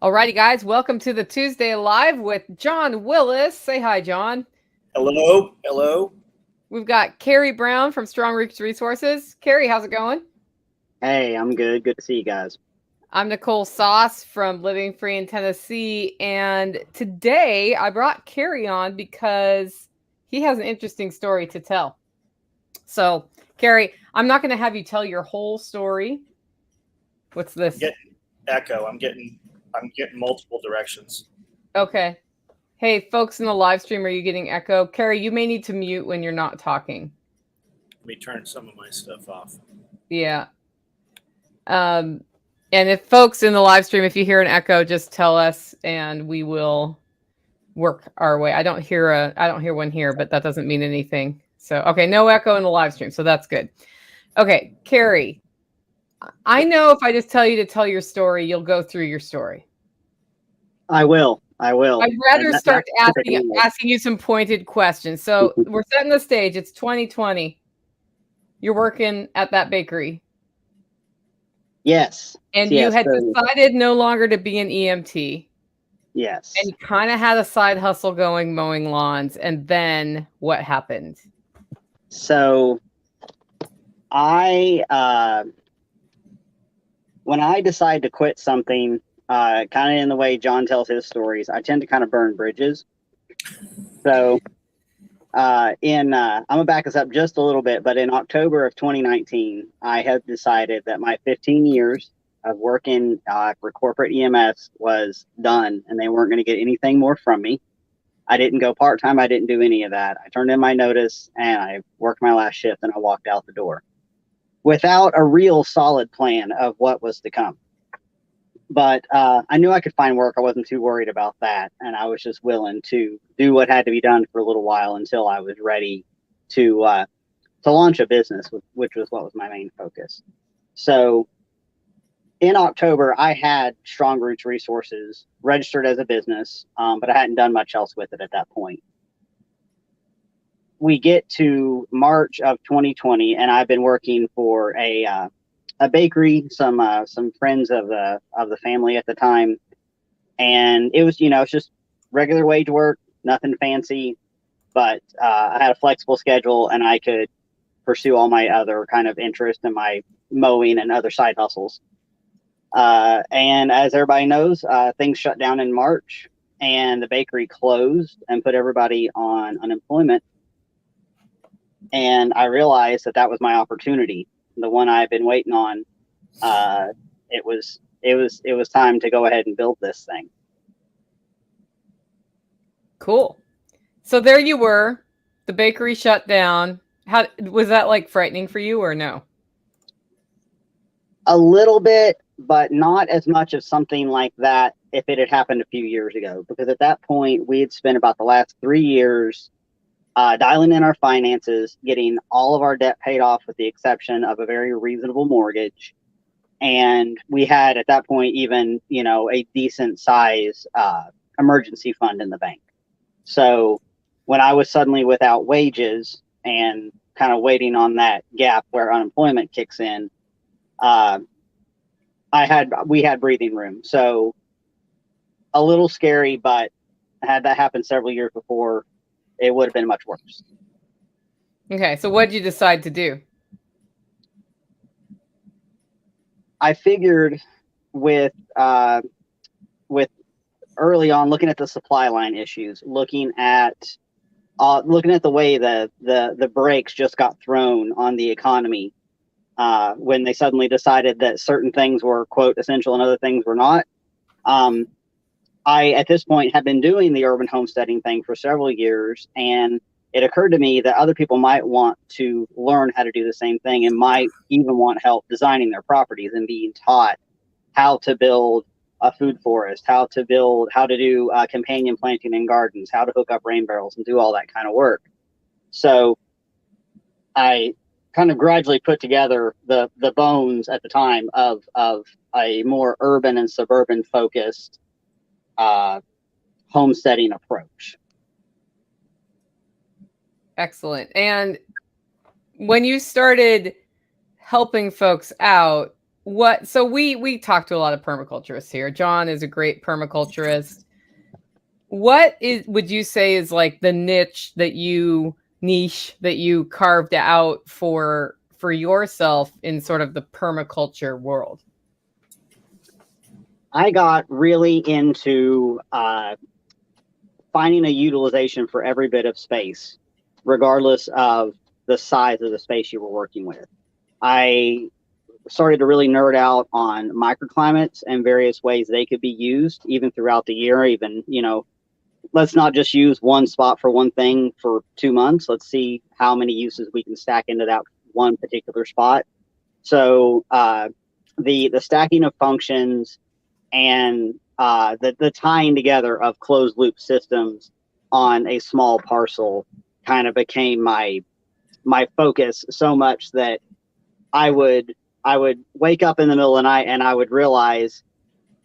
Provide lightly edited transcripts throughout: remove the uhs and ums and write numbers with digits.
Alrighty, guys, welcome to the Tuesday Live with John Willis. Say hi, John. Hello, hello. We've got Kerry Brown from Strong Roots Resources. Kerry, how's it going? Hey, I'm good. Good to see you guys. I'm Nicole Sauce from Living Free in Tennessee, and today I brought Kerry on because he has an interesting story to tell. So, Kerry, I'm not going to have you tell your whole story. What's this? I'm getting echo. I'm getting multiple directions. Okay. Hey, folks in the live stream, are you getting echo? Kerry, you may need to mute when you're not talking. Let me turn some of my stuff off. Yeah. And if folks in the live stream, if you hear an echo, just tell us and we will work our way. I don't hear one here, but that doesn't mean anything. So, okay, no echo in the live stream. So that's good. Okay, Kerry, I know if I just tell you to tell your story, you'll go through your story. I will. I'd rather start asking you some pointed questions. So we're setting the stage. It's 2020. You're working at that bakery. Yes. And you had decided no longer to be an EMT. Yes. And you kind of had a side hustle going, mowing lawns. And then what happened? So when I decide to quit something, kind of in the way John tells his stories, I tend to kind of burn bridges. So I'm gonna back us up just a little bit, but in October of 2019, I had decided that my 15 years of working for corporate EMS was done, and they weren't going to get anything more from me. I didn't go part-time. I didn't do any of that. I turned in my notice and I worked my last shift and I walked out the door without a real solid plan of what was to come. But I knew I could find work. I wasn't too worried about that. And I was just willing to do what had to be done for a little while until I was ready to launch a business, which was what was my main focus. So in October, I had Strong Roots Resources registered as a business, but I hadn't done much else with it at that point. We get to March of 2020, and I've been working for a bakery, some friends of the family at the time, and it was it's just regular wage work, nothing fancy, but I had a flexible schedule, and I could pursue all my other kind of interest in my mowing and other side hustles. And as everybody knows, things shut down in March and the bakery closed and put everybody on unemployment. And I realized that was my opportunity, the one I've been waiting on. It was time to go ahead and build this thing. Cool. So there you were, the bakery shut down. How was that, like, frightening for you or no? A little bit, but not as much as something like that if it had happened a few years ago, because at that point we had spent about the last 3 years dialing in our finances, getting all of our debt paid off with the exception of a very reasonable mortgage. And we had at that point even, a decent size emergency fund in the bank. So when I was suddenly without wages and kind of waiting on that gap where unemployment kicks in, we had breathing room. So a little scary, but had that happened several years before, it would have been much worse. Okay. So what did you decide to do? I figured with early on looking at the supply line issues, looking at the way the brakes just got thrown on the economy, when they suddenly decided that certain things were, quote, essential and other things were not. I, at this point, had been doing the urban homesteading thing for several years, and it occurred to me that other people might want to learn how to do the same thing and might even want help designing their properties and being taught how to build a food forest, how to do companion planting in gardens, how to hook up rain barrels and do all that kind of work. So I kind of gradually put together the bones at the time of a more urban and suburban focused homesteading approach. Excellent. And when you started helping folks out, So we talk to a lot of permaculturists here. John is a great permaculturist. What would you say is like the niche that you carved out for yourself in sort of the permaculture world? I got really into finding a utilization for every bit of space, regardless of the size of the space you were working with. I started to really nerd out on microclimates and various ways they could be used even throughout the year. Even, let's not just use one spot for one thing for 2 months. Let's see how many uses we can stack into that one particular spot. So the stacking of functions and the tying together of closed loop systems on a small parcel kind of became my focus, so much that I would wake up in the middle of the night and I would realize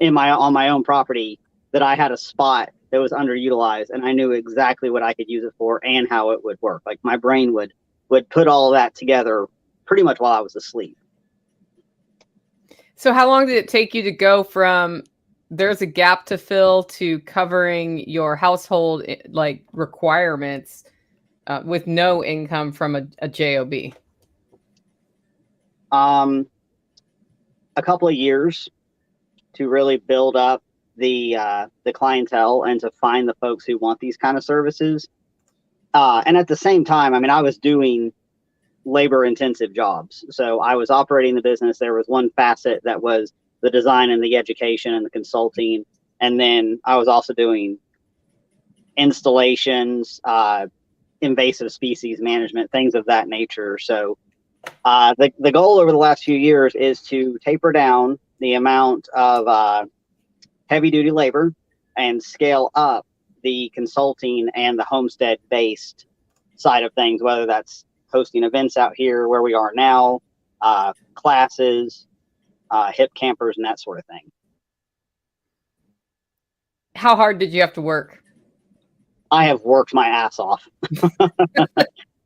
on my own property that I had a spot that was underutilized, and I knew exactly what I could use it for and how it would work. Like my brain would put all that together pretty much while I was asleep. So how long did it take you to go from there's a gap to fill to covering your household like requirements with no income from a job? A couple of years to really build up the clientele and to find the folks who want these kind of services. And at the same time, I mean, I was doing labor intensive jobs. So I was operating the business. There was one facet that was the design and the education and the consulting. And then I was also doing installations, invasive species management, things of that nature. So the goal over the last few years is to taper down the amount of heavy duty labor and scale up the consulting and the homestead based side of things, whether that's hosting events out here where we are now, classes, hip campers, and that sort of thing. How hard did you have to work? I have worked my ass off.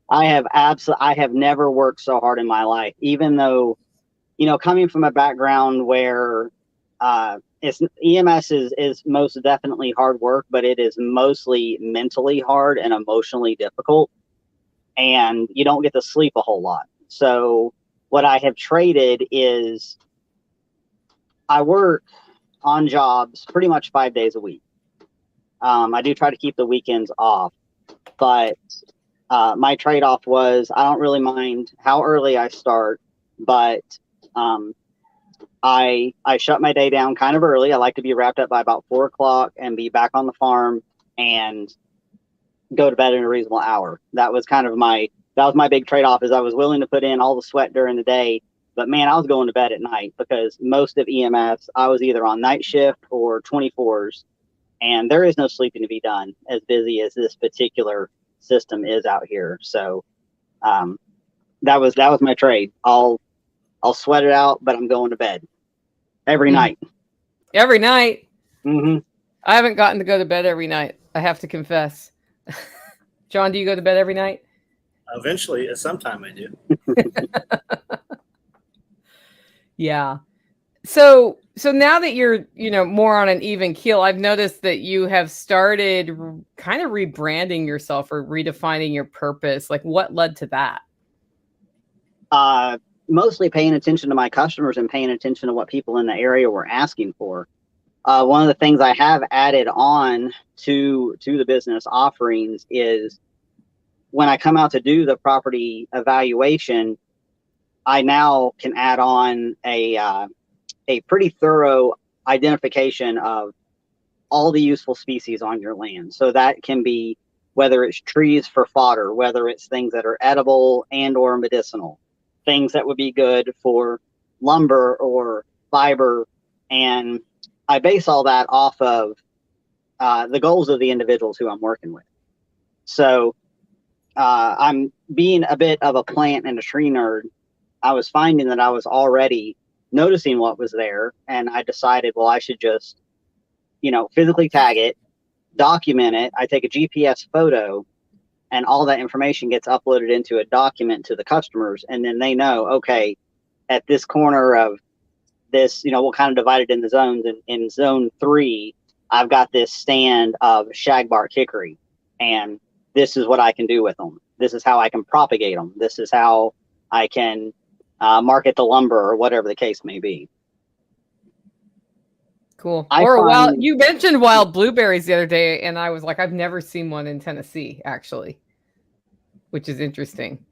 I have never worked so hard in my life, even though, coming from a background where EMS is most definitely hard work, but it is mostly mentally hard and emotionally difficult, and you don't get to sleep a whole lot. So what I have traded is I work on jobs pretty much 5 days a week. I do try to keep the weekends off, but my trade-off was I don't really mind how early I start, but I shut my day down kind of early. I like to be wrapped up by about 4 o'clock and be back on the farm and go to bed in a reasonable hour. That was my big trade-off, is I was willing to put in all the sweat during the day, but man, I was going to bed at night because most of EMS, I was either on night shift or 24s, and there is no sleeping to be done as busy as this particular system is out here. So that was my trade. I'll sweat it out, but I'm going to bed every night. Every night? Mm-hmm. I haven't gotten to go to bed every night, I have to confess. John, do you go to bed every night? Eventually, at some time I do. Yeah. So now that you're, more on an even keel, I've noticed that you have started kind of rebranding yourself or redefining your purpose. Like, what led to that? Mostly paying attention to my customers and paying attention to what people in the area were asking for. One of the things I have added on to the business offerings is when I come out to do the property evaluation, I now can add on a pretty thorough identification of all the useful species on your land. So that can be whether it's trees for fodder, whether it's things that are edible and or medicinal, things that would be good for lumber or fiber. And I base all that off of the goals of the individuals who I'm working with. So I'm being a bit of a plant and a tree nerd. I was finding that I was already noticing what was there, and I decided, well, I should just, physically tag it, document it. I take a GPS photo, and all that information gets uploaded into a document to the customers, and then they know, okay, at this corner of this, we'll kind of divide it into zones. And in zone 3, I've got this stand of shagbark hickory, and this is what I can do with them. This is how I can propagate them. This is how I can market the lumber, or whatever the case may be. Cool. You mentioned wild blueberries the other day, and I was like, I've never seen one in Tennessee, actually, which is interesting.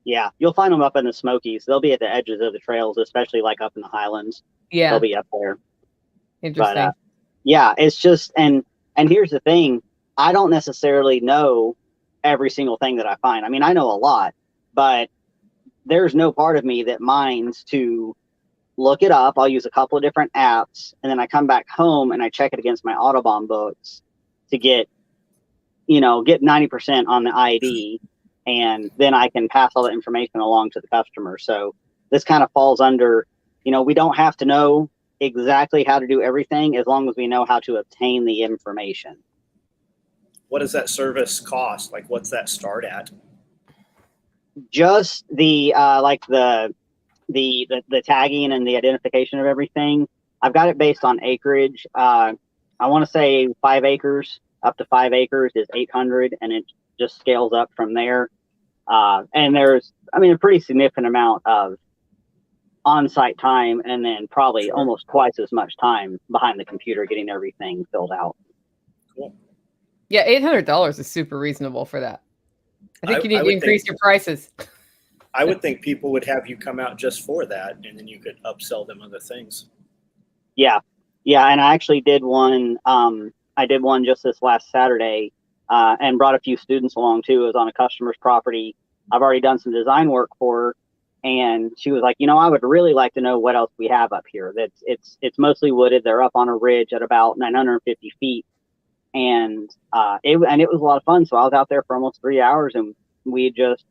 Yeah, you'll find them up in the Smokies. They'll be at the edges of the trails, especially like up in the Highlands. Yeah, they'll be up there. Interesting. But, yeah, it's just, and here's the thing. I don't necessarily know every single thing that I find. I mean, I know a lot, but there's no part of me that minds to look it up. I'll use a couple of different apps, and then I come back home and I check it against my Audubon books to get 90% on the ID, and then I can pass all the information along to the customer. So this kind of falls under, we don't have to know exactly how to do everything, as long as we know how to obtain the information. What does that service cost? Like, what's that start at? Just the the tagging and the identification of everything. I've got it based on acreage. I want to say 5 acres, up to 5 acres is 800, and it just scales up from there. And there's, a pretty significant amount of on-site time, and then probably almost twice as much time behind the computer getting everything filled out. Cool. Yeah, $800 is super reasonable for that. I think you need to increase your prices. I would think people would have you come out just for that, and then you could upsell them other things. Yeah, and I actually did one. I did one just this last Saturday, and brought a few students along too. It was on a customer's property. I've already done some design work for her, and she was like, I would really like to know what else we have up here. It's mostly wooded. They're up on a ridge at about 950 feet, and it was a lot of fun. So I was out there for almost 3 hours, and we just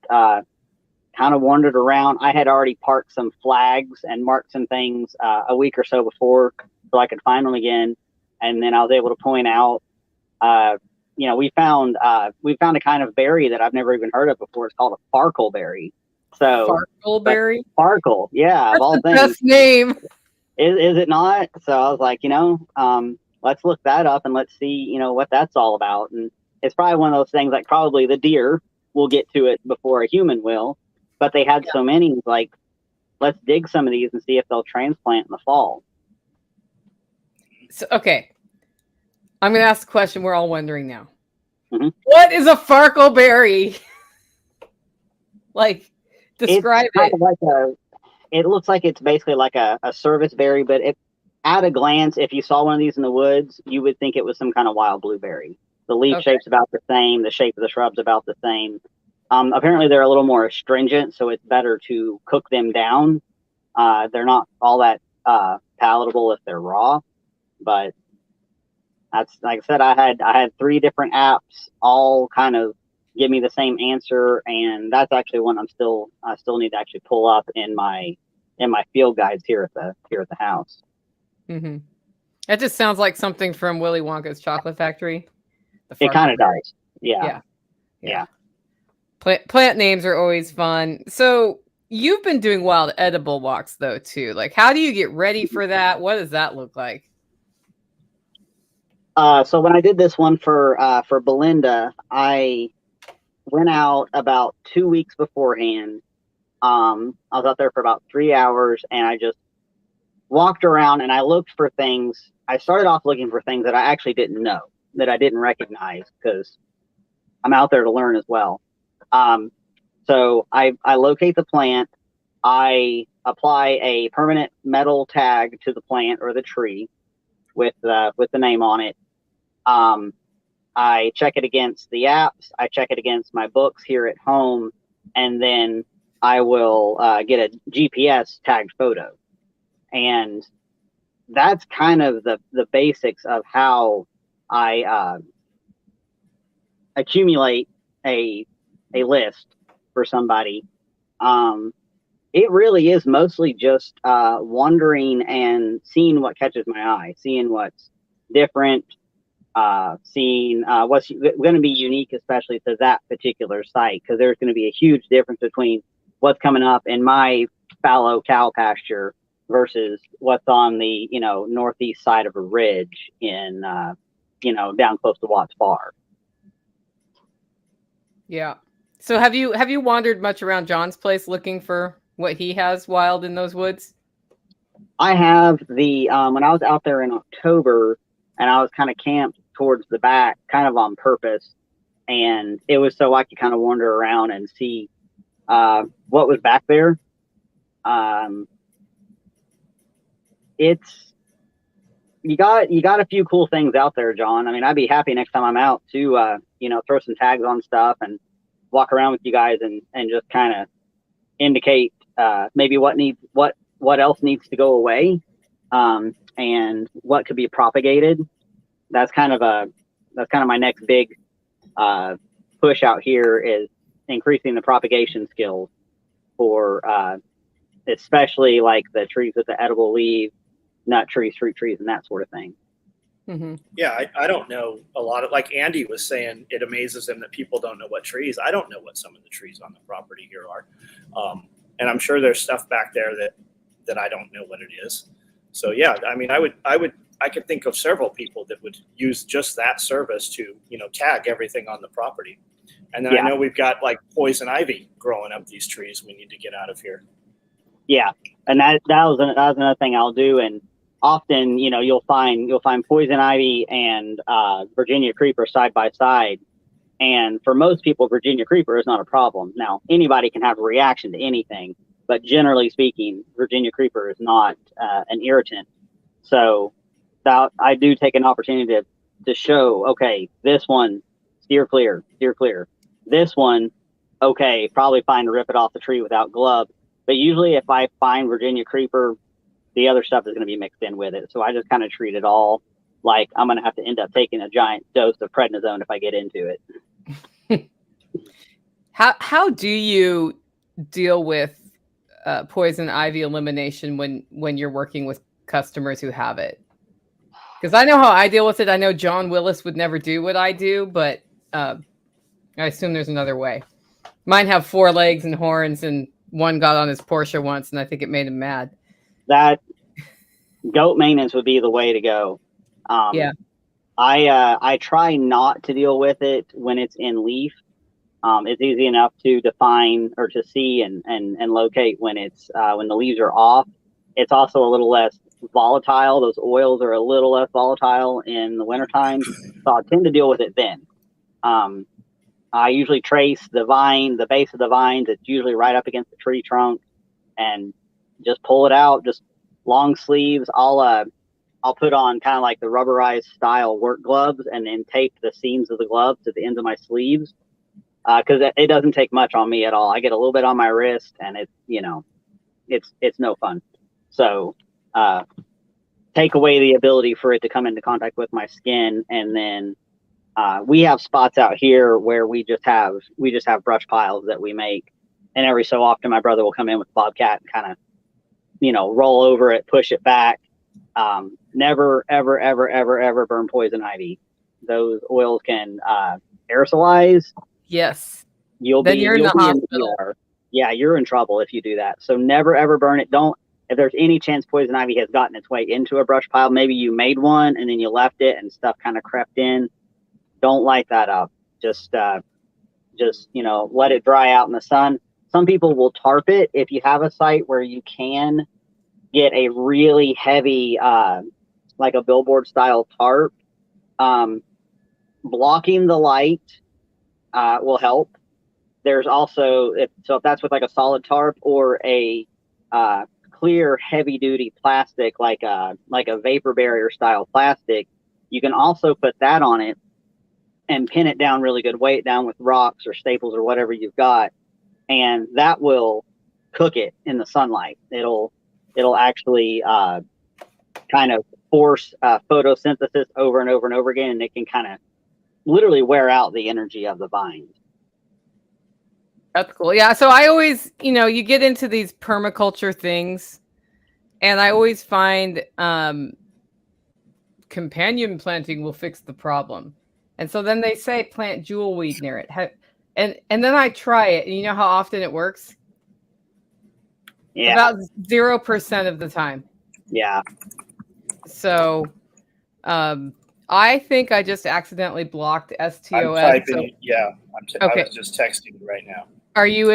kind of wandered around. I had already parked some flags and marked some things a week or so before, so I could find them again. And then I was able to point out, we found a kind of berry that I've never even heard of before. It's called a farkleberry. So farkleberry, farkle, yeah, that's of all the things. best name. Is it not? So I was like, let's look that up and let's see, what that's all about. And it's probably one of those things, like probably the deer will get to it before a human will. But they had so many, like, let's dig some of these and see if they'll transplant in the fall. So, okay. I'm going to ask the question we're all wondering now. Mm-hmm. What is a farkleberry? Like, describe it. It looks like it's basically like a service berry, but at a glance, if you saw one of these in the woods, you would think it was some kind of wild blueberry. The leaf shape's about the same. The shape of the shrub's about the same. Apparently they're a little more astringent, so it's better to cook them down. They're not all that palatable if they're raw, but that's, like I said, I had 3 different apps all kind of give me the same answer, and that's actually one I still need to actually pull up in my field guides here at the house. Mm-hmm. That just sounds like something from Willy Wonka's Chocolate Factory. It kind of does. Yeah. Plant names are always fun. So you've been doing wild edible walks though too. Like, how do you get ready for that? What does that look like? So when I did this one for Belinda, I went out about 2 weeks beforehand. I was out there for about 3 hours, and I just walked around and I looked for things. I started off looking for things that I actually didn't know, that I didn't recognize, because I'm out there to learn as well. So I locate the plant, I apply a permanent metal tag to the plant or the tree with the name on it. I check it against the apps, I check it against my books here at home, and then I will get a GPS tagged photo. And that's kind of the basics of how I accumulate a list for somebody. It really is mostly just wandering and seeing what catches my eye, seeing what's different, seeing what's going to be unique, especially to that particular site, because there's going to be a huge difference between what's coming up in my fallow cow pasture versus what's on the, northeast side of a ridge in, down close to Watts Bar. Yeah. So have you wandered much around John's place looking for what he has wild in those woods? I have when I was out there in October and I was kind of camped towards the back, kind of on purpose. And it was so I could kind of wander around and see what was back there. It's you got a few cool things out there, John. I mean, I'd be happy next time I'm out to throw some tags on stuff and walk around with you guys and just kind of indicate maybe what else needs to go away, and what could be propagated. That's kind of my next big push out here, is increasing the propagation skills for especially like the trees with the edible leaves, nut trees, fruit trees, and that sort of thing. Mm-hmm. Yeah, I don't know a lot of, like Andy was saying, it amazes him that people don't know what trees. I don't know what some of the trees on the property here are. And I'm sure there's stuff back there that I don't know what it is. So yeah, I mean, I could think of several people that would use just that service to, tag everything on the property. And then I know we've got like poison ivy growing up these trees we need to get out of here. Yeah. And that was another thing I'll do. And often, you'll find poison ivy and Virginia creeper side by side. And for most people, Virginia creeper is not a problem. Now, anybody can have a reaction to anything, but generally speaking, Virginia creeper is not an irritant. So I do take an opportunity to show, okay, this one, steer clear. This one, okay, probably fine to rip it off the tree without gloves. But usually if I find Virginia creeper, the other stuff is going to be mixed in with it. So I just kind of treat it all like I'm going to have to end up taking a giant dose of prednisone if I get into it. How do you deal with poison ivy elimination when you're working with customers who have it? Because I know how I deal with it. I know John Willis would never do what I do, but I assume there's another way. Mine have 4 legs and horns, and one got on his Porsche once, and I think it made him mad. That goat maintenance would be the way to go. Yeah. I try not to deal with it when it's in leaf. It's easy enough to define or to see and locate when it's when the leaves are off. It's also a little less volatile. Those oils are a little less volatile in the wintertime, so I tend to deal with it then. I usually trace the base of the vines. It's usually right up against the tree trunk, and just pull it out. Just long sleeves. I'll put on kind of like the rubberized style work gloves, and then tape the seams of the gloves to the ends of my sleeves. Because it doesn't take much on me at all. I get a little bit on my wrist, and it's no fun. So take away the ability for it to come into contact with my skin, and then we have spots out here where we just have brush piles that we make, and every so often my brother will come in with Bobcat and kind of roll over it, push it back. Never ever ever ever ever burn poison ivy. Those oils can aerosolize. Yes. You're in the hospital. Yeah, you're in trouble if you do that. So never ever burn it. If there's any chance poison ivy has gotten its way into a brush pile, maybe you made one and then you left it and stuff kind of crept in. Don't light that up. Just let it dry out in the sun. Some people will tarp it. If you have a site where you can get a really heavy, like a billboard style tarp, blocking the light will help. There's also, if that's with like a solid tarp or a clear heavy duty plastic, like a vapor barrier style plastic, you can also put that on it and pin it down really good, weigh it down with rocks or staples or whatever you've got, and that will cook it in the sunlight. It'll actually kind of force photosynthesis over and over and over again, and it can kind of literally wear out the energy of the vines. That's cool. Yeah. So I always, you get into these permaculture things, and I always find companion planting will fix the problem. And so then they say plant jewelweed near it. And then I try it, and you know how often it works? Yeah. About 0% of the time. Yeah. So I think I just accidentally blocked I'm STOS. typing. Yeah, I Okay. was just texting you right now. Are you?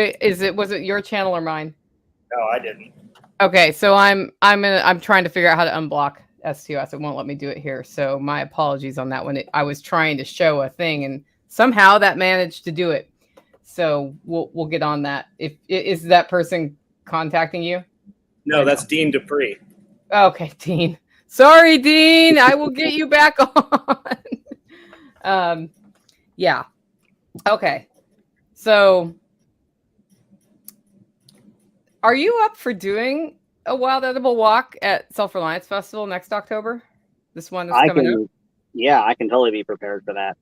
Was it your channel or mine? No, I didn't. Okay, so I'm trying to figure out how to unblock STOS. It won't let me do it here. So my apologies on that one. I was trying to show a thing and somehow that managed to do it. So we'll get on that. Is that person contacting you? No, that's Dean Dupree. Okay, Dean. Sorry, Dean. I will get you back on. Yeah. Okay. So are you up for doing a wild edible walk at Self-Reliance Festival next October? This one that's coming up? Yeah, I can totally be prepared for that.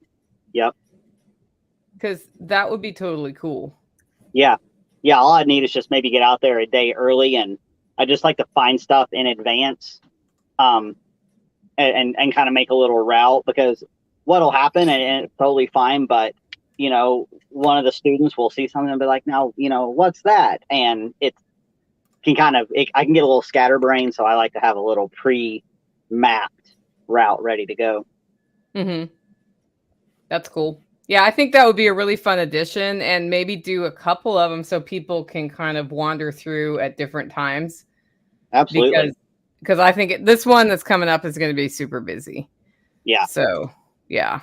Yep. Because that would be totally cool. Yeah. Yeah, all I need is just maybe get out there a day early, and I just like to find stuff in advance, and kind of make a little route, because what'll happen, and it's totally fine, but one of the students will see something and be like, now, what's that? And I can get a little scatterbrained, so I like to have a little pre-mapped route ready to go. Mm-hmm. That's cool. Yeah, I think that would be a really fun addition, and maybe do a couple of them so people can kind of wander through at different times. Absolutely. Because I think this one that's coming up is going to be super busy. Yeah. So, yeah.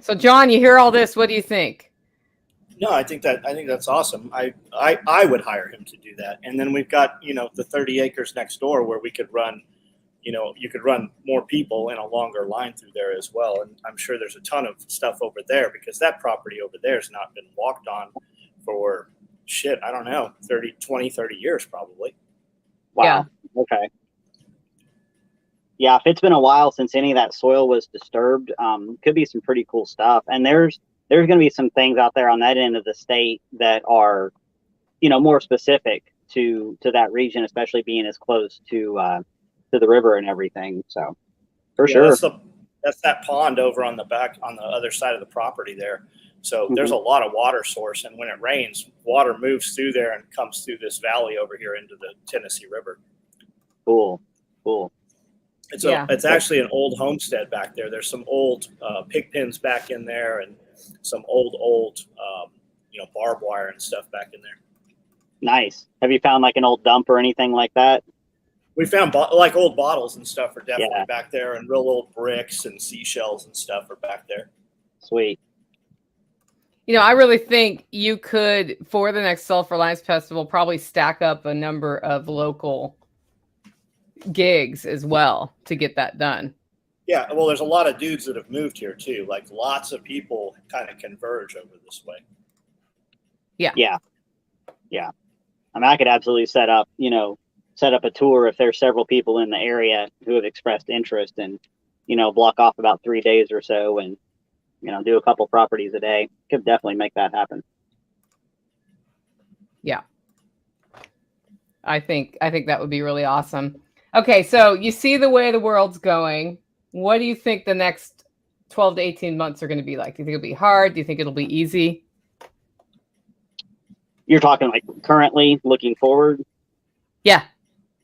So, John, you hear all this. What do you think? No, I think that's awesome. I would hire him to do that. And then we've got, the 30 acres next door where we could run, you could run more people in a longer line through there as well. And I'm sure there's a ton of stuff over there, because that property over there has not been walked on for I don't know, 30 years probably. Wow. Yeah. Okay. Yeah, if it's been a while since any of that soil was disturbed, could be some pretty cool stuff. And there's going to be some things out there on that end of the state that are, more specific to that region, especially being as close to the river and everything. So, for sure. That's that pond over on the back, on the other side of the property there. So there's a lot of water source, and when it rains, water moves through there and comes through this valley over here into the Tennessee River. Cool. It's actually an old homestead back there. There's some old pig pens back in there, and some old barbed wire and stuff back in there. Nice. Have you found like an old dump or anything like that? We found like old bottles and stuff are definitely back there, and real old bricks and seashells and stuff are back there. Sweet. I really think you could, for the next Self-Reliance Festival, probably stack up a number of local gigs as well to get that done. Yeah, well, there's a lot of dudes that have moved here too. Like, lots of people kind of converge over this way. Yeah. I mean, I could absolutely set up a tour if there's several people in the area who have expressed interest, and block off about 3 days or so, and do a couple properties a day. Could definitely make that happen. Yeah. I think that would be really awesome. Okay, so you see the way the world's going. What do you think the next 12 to 18 months are going to be like? Do you think it'll be hard? Do you think it'll be easy? You're talking like currently looking forward? Yeah.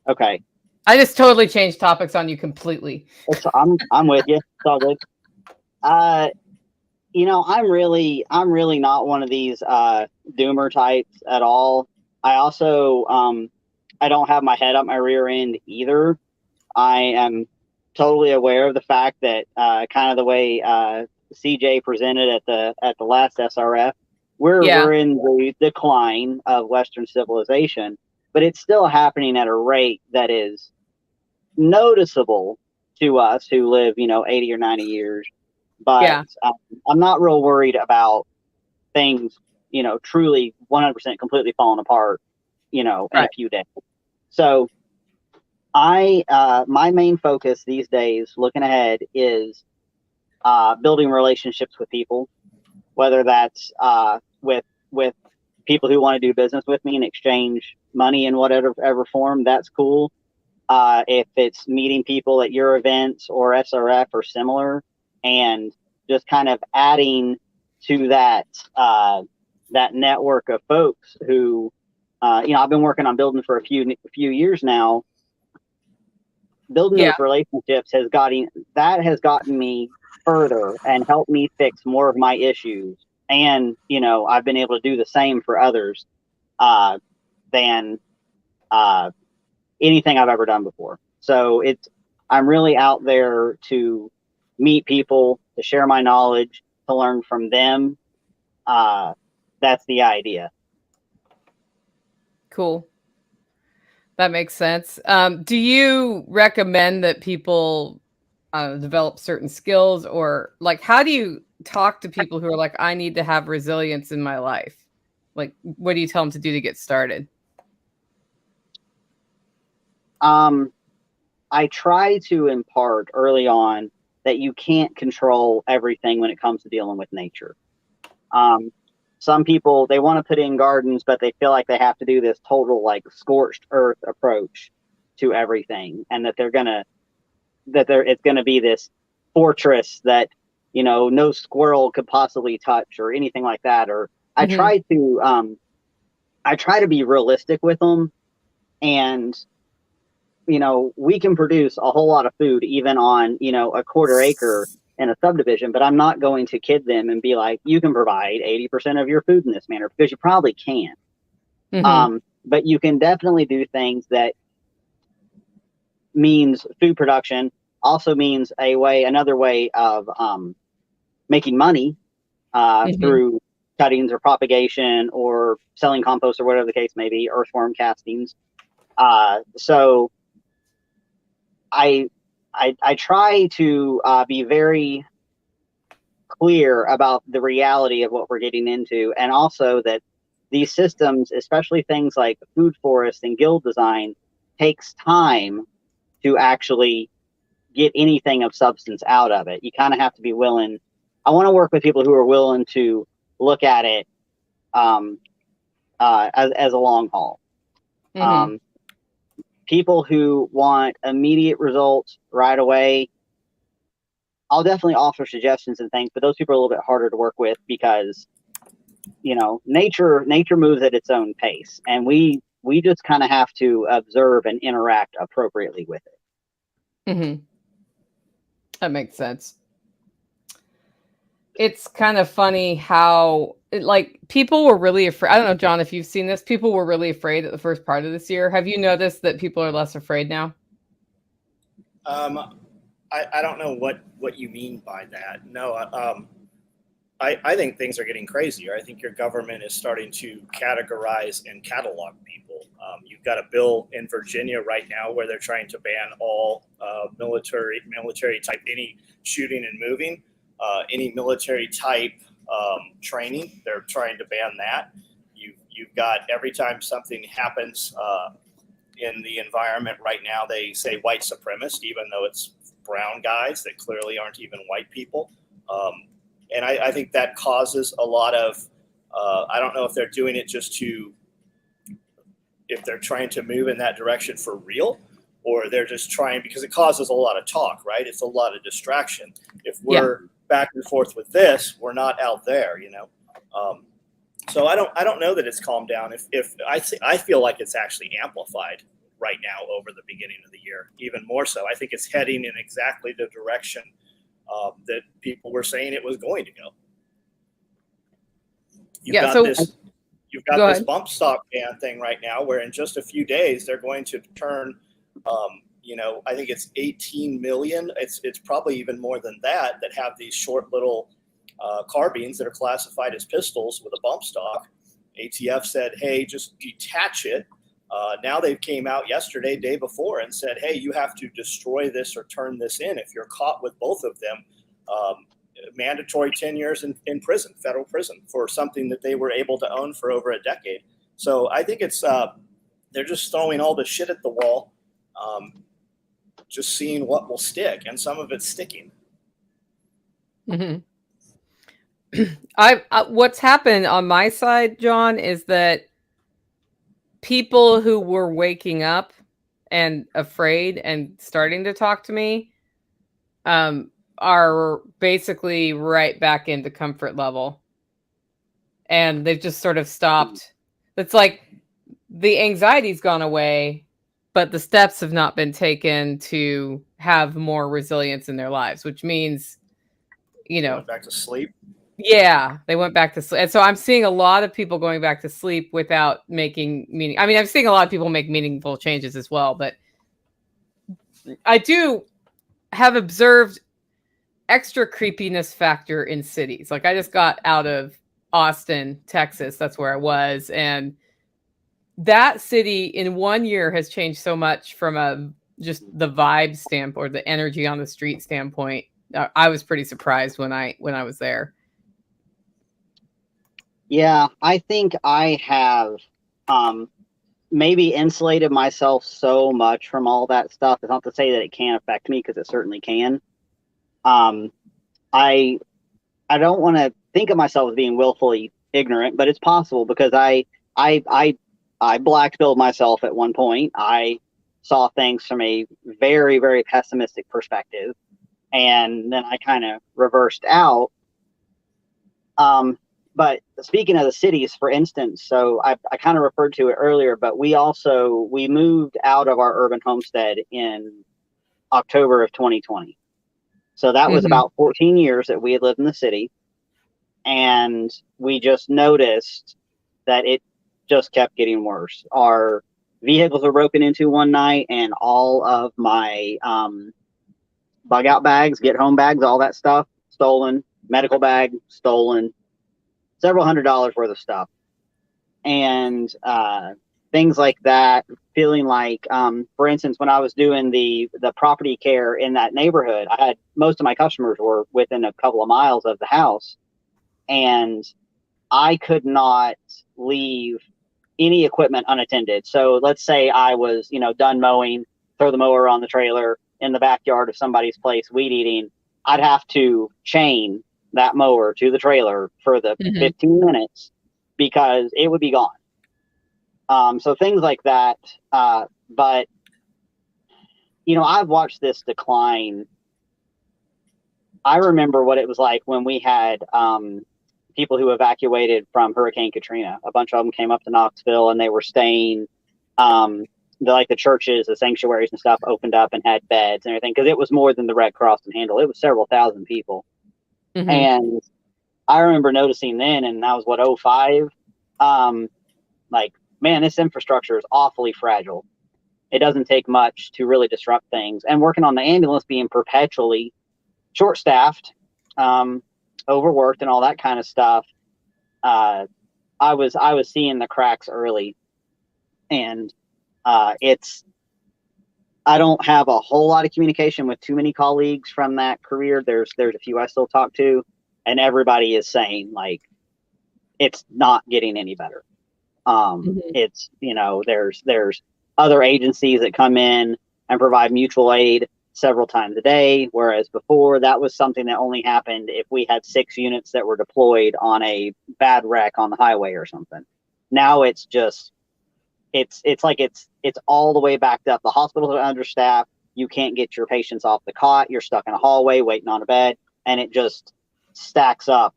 Okay. I just totally changed topics on you completely. I'm with you. It's all good. I'm really not one of these doomer types at all. I also I don't have my head up my rear end either. I am totally aware of the fact that kind of the way CJ presented at the last SRF, we're in the decline of Western civilization, but it's still happening at a rate that is noticeable to us who live 80 or 90 years. But I'm not real worried about things truly 100% completely falling apart in a few days. So my main focus these days, looking ahead, is building relationships with people, whether that's with people who want to do business with me and exchange money in whatever form. That's cool. If it's meeting people at your events or SRF or similar, and just kind of adding to that network of folks who I've been working on building for a few years now. Building those relationships has gotten me further and helped me fix more of my issues. And, I've been able to do the same for others than anything I've ever done before. So I'm really out there to meet people, to share my knowledge, to learn from them. That's the idea. Cool. That makes sense. Do you recommend that people develop certain skills, or like, how do you talk to people who are like, I need to have resilience in my life? Like, what do you tell them to do to get started? I try to impart early on that you can't control everything when it comes to dealing with nature. Some people, they want to put in gardens, but they feel like they have to do this total like scorched earth approach to everything, and that it's gonna be this fortress that no squirrel could possibly touch or anything like that. Or I try to be realistic with them, and we can produce a whole lot of food even on a quarter acre in a subdivision, but I'm not going to kid them and be like, you can provide 80% of your food in this manner, because you probably can't. But you can definitely do things that means food production, also means another way of making money through cuttings or propagation or selling compost or whatever the case may be, earthworm castings. So I try to be very clear about the reality of what we're getting into, and also that these systems, especially things like food forest and guild design, takes time to actually get anything of substance out of it. You kind of have to be willing. I want to work with people who are willing to look at it as a long haul. People who want immediate results right away, I'll definitely offer suggestions and things, but those people are a little bit harder to work with, because nature moves at its own pace, and we just kind of have to observe and interact appropriately with it. That makes sense. It's kind of funny how people were really afraid. I don't know, John, if you've seen this, people were really afraid at the first part of this year. Have you noticed that people are less afraid now? I don't know what you mean by that. No, I think things are getting crazier. I think your government is starting to categorize and catalog people. You've got a bill in Virginia right now where they're trying to ban all military type, any shooting and moving, any military type training. They're trying to ban that. You've got, every time something happens in the environment right now, they say white supremacist, even though it's brown guys that clearly aren't even white people. And I think that causes a lot of, I don't know if they're doing it if they're trying to move in that direction for real, or they're just trying, because it causes a lot of talk, right? It's a lot of distraction. If we're back and forth with this, we're not out there, So I don't know that it's calmed down. If I feel like it's actually amplified right now over the beginning of the year, even more so. I think it's heading in exactly the direction that people were saying it was going to go. You've got this bump stock ban thing right now, where in just a few days they're going to turn, I think it's 18 million. It's probably even more than that have these short little carbines that are classified as pistols with a bump stock. ATF said, hey, just detach it. Now they came out yesterday, day before, and said, hey, you have to destroy this or turn this in. If you're caught with both of them, mandatory 10 years in prison, federal prison, for something that they were able to own for over a decade. So I think it's they're just throwing all the shit at the wall, just seeing what will stick, and some of it's sticking. What's happened on my side, John, is that people who were waking up and afraid and starting to talk to me are basically right back into comfort level, and they've just sort of stopped. It's like the anxiety's gone away, but the steps have not been taken to have more resilience in their lives, which means, Went back to sleep. Yeah, they went back to sleep. And so I'm seeing a lot of people going back to sleep without making meaning. I mean, I'm seeing a lot of people make meaningful changes as well, but I do have observed extra creepiness factor in cities. Like I just got out of Austin, Texas. That's where I was. And that city in 1 year has changed so much from just the vibe standpoint or the energy on the street standpoint. I was pretty surprised when I was there. Yeah, I think I have maybe insulated myself so much from all that stuff. It's not to say that it can't affect me, because it certainly can. I don't want to think of myself as being willfully ignorant, but it's possible, because I black-pilled myself at one point. I saw things from a very, very pessimistic perspective, and then I kind of reversed out. But speaking of the cities, for instance, so I kind of referred to it earlier, but we moved out of our urban homestead in October of 2020. So that was about 14 years that we had lived in the city. And we just noticed that it just kept getting worse. Our vehicles were broken into one night, and all of my bug out bags, get home bags, all that stuff stolen, medical bag stolen, several $100s worth of stuff. And things like that, feeling like, for instance, when I was doing the property care in that neighborhood, I had most of my customers were within a couple of miles of the house, and I could not leave any equipment unattended. So let's say I was, done mowing, throw the mower on the trailer in the backyard of somebody's place, weed eating. I'd have to chain that mower to the trailer for the 15 minutes, because it would be gone. So things like that. But, I've watched this decline. I remember what it was like when we had people who evacuated from Hurricane Katrina. A bunch of them came up to Knoxville, and they were staying, the churches, the sanctuaries and stuff opened up and had beds and everything, because it was more than the Red Cross can handle. It was several thousand people. And I remember noticing then, and that was what, 05, man, this infrastructure is awfully fragile. It doesn't take much to really disrupt things. And working on the ambulance, being perpetually short-staffed, overworked, and all that kind of stuff, I was seeing the cracks early. And I don't have a whole lot of communication with too many colleagues from that career. There's a few I still talk to, and everybody is saying, like, it's not getting any better. It's, there's other agencies that come in and provide mutual aid several times a day, whereas before that was something that only happened if we had 6 units that were deployed on a bad wreck on the highway or something. Now it's just, it's all the way backed up. The hospitals are understaffed. You can't get your patients off the cot. You're stuck in a hallway waiting on a bed, and it just stacks up,